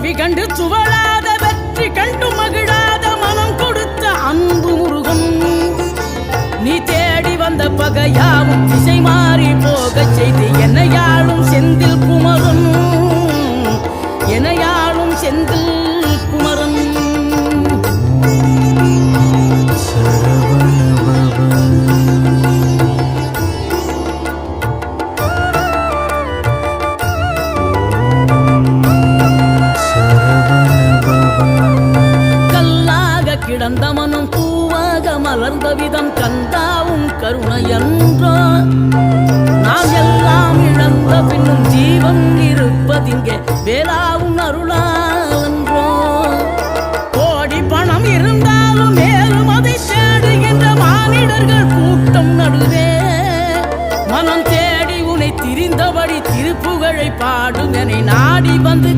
தோல்வி கண்டு துவளாத வெற்றி கண்டு மகிழாத மனம் கொடுத்த அன்பு முருகன் நீ தேடி வந்த பகையாவும் திசை மாறி போகச் செய்து என்னையாளும் செந்தில் குமரன் என்னையாளும் செந்தில் குமரன் கிடந்த மனம் பூவாக மலர்ந்த விதம் கந்தாவும் கருணையன்றோ நாம் எல்லாம் இழந்த பின்னும் ஜீவன் இருப்பதிங்கே வேளாவும் அருளான்றோ கோடி பணம் இருந்தாலும் மேலும் அதை தேடுகின்ற மானிடர்கள் கூட்டம் நடுவே மனம் தேடி உனை திரிந்தபடி திருப்புகழை பாடும் என நாடி வந்து